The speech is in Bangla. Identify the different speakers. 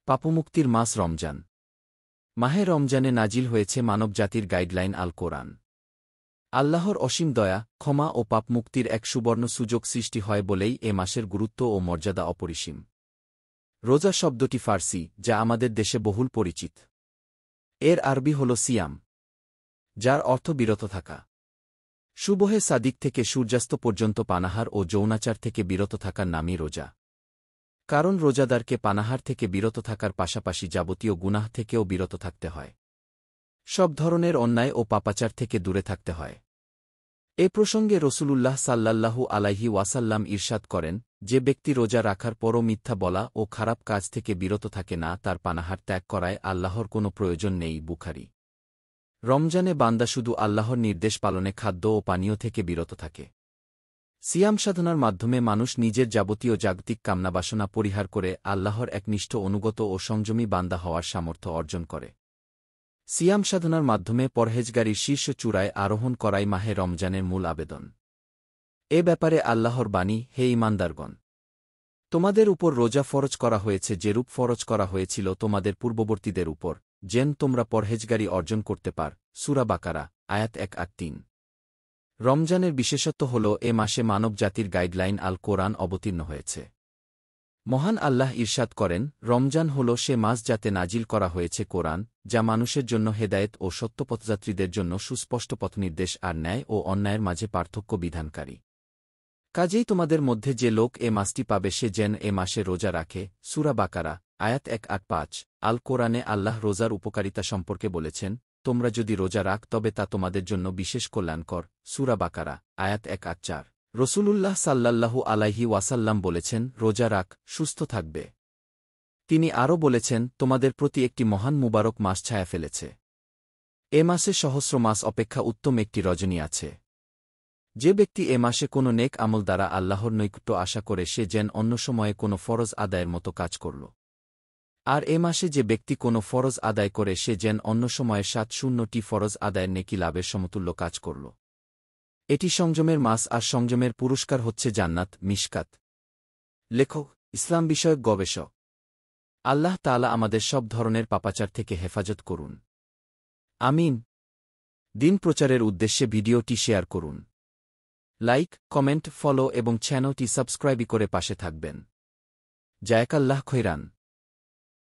Speaker 1: পাপমুক্তির মাস রমজান। মাহে রমজানে নাজিল হয়েছে মানবজাতির গাইডলাইন আল কোরআন। আল্লাহর অসীম দয়া, ক্ষমা ও পাপমুক্তির এক সুবর্ণ সুযোগ সৃষ্টি হয় বলেই এ মাসের গুরুত্ব ও মর্যাদা অপরিসীম। রোজা শব্দটি ফার্সি, যা আমাদের দেশে বহুল পরিচিত। এর আরবি হল সিয়াম, যার অর্থ বিরত থাকা। সুবহে সাদিক থেকে সূর্যাস্ত পর্যন্ত পানাহার ও যৌনাচার থেকে বিরত থাকার নামই রোজা। কারণ রোজাদারকে পানাহার থেকে বিরত থাকার পাশাপাশি যাবতীয় গুনাহ থেকেও বিরত থাকতে হয়। সব ধরনের অন্যায় ও পাপাচার থেকে দূরে থাকতে হয়। এ প্রসঙ্গে রসূলুল্লাহ সাল্লাল্লাহু আলাইহি ওয়াসাল্লাম ইরশাদ করেন, যে ব্যক্তি রোজা রাখার পরও মিথ্যা বলা ও খারাপ কাজ থেকে বিরত থাকে না, তার পানাহার ত্যাগ করায় আল্লাহর কোনো প্রয়োজন নেই। বুখারী। রমজানে বান্দা শুধু আল্লাহর নির্দেশ পালনে খাদ্য ও পানীয় থেকে বিরত থাকে। সিয়াম সাধনার মাধ্যমে মানুষ নিজের যাবতীয় জাগতিক কামনাবাসনা পরিহার করে আল্লাহর একনিষ্ঠ অনুগত ও সংযমী বান্দা হওয়ার সামর্থ্য অর্জন করে। সিয়াম সাধনার মাধ্যমে পরহেজগারির শীর্ষ চূড়ায় আরোহণ করাই মাহে রমজানের মূল আবেদন। এ ব্যাপারে আল্লাহর বাণী, হে ঈমানদারগণ! তোমাদের উপর রোজা ফরজ করা হয়েছে যেরূপ ফরজ করা হয়েছিল তোমাদের পূর্ববর্তীদের উপর, যেন তোমরা পরহেজগারি অর্জন করতে পার। সূরা বাকারা, আয়াত 1-3। রমজানের বিশেষত্ব হল এ মাসে মানবজাতির গাইডলাইন আল কোরআন অবতীর্ণ হয়েছে। মহান আল্লাহ ইরশাদ করেন, রমজান হল সে মাস যাতে নাজিল করা হয়েছে কোরআন, যা মানুষের জন্য হেদায়েত ও সত্যপথযাত্রীদের জন্য সুস্পষ্ট পথনির্দেশ আর ন্যায় ও অন্যায়ের মাঝে পার্থক্য বিধানকারী। কাজেই তোমাদের মধ্যে যে লোক এ মাসটি পাবে সে যেন এ মাসে রোজা রাখে। সূরা বাকারা, আয়াত 1-5। আল কোরআনে আল্লাহ রোজার উপকারিতা সম্পর্কে বলেছেন, তোমরা যদি রোজা রাখ তবে তা তোমাদের জন্য বিশেষ কল্যাণকর। সূরা বাকারা, আয়াত 1-4। রসূলুল্লাহ সাল্লাল্লাহু আলাইহি ওয়াসাল্লাম বলেছেন, রোজা রাখ, সুস্থ থাকবে। তিনি আরও বলেছেন, তোমাদের প্রতি একটি মহান মুবারক মাস ছায়া ফেলেছে। এ মাসে সহস্র মাস অপেক্ষা উত্তম একটি রজনী আছে। যে ব্যক্তি এ মাসে কোনো নেক আমল দ্বারা আল্লাহর নৈকট্য আশা করে সে যেন অন্য সময়ে কোনো ফরজ আদায়ের মতো কাজ করল। আর এ মাসে যে ব্যক্তি কোনো ফরজ আদায় করে সে যেন অন্য সময়ে 7-0টি ফরজ আদায়ের নেকি লাভের সমতুল্য কাজ করল। এটি সংযমের মাস আর সংযমের পুরস্কার হচ্ছে জান্নাত। মিশকাত। লেখক, ইসলাম বিষয়ক গবেষক। আল্লাহ তাআলা আমাদের সব ধরনের পাপাচার থেকে হেফাজত করুন। আমিন। দিন প্রচারের উদ্দেশ্যে ভিডিওটি শেয়ার করুন। লাইক, কমেন্ট, ফলো এবং চ্যানেলটি সাবস্ক্রাইব করে পাশে থাকবেন। জাযাকাল্লাহ খৈরান।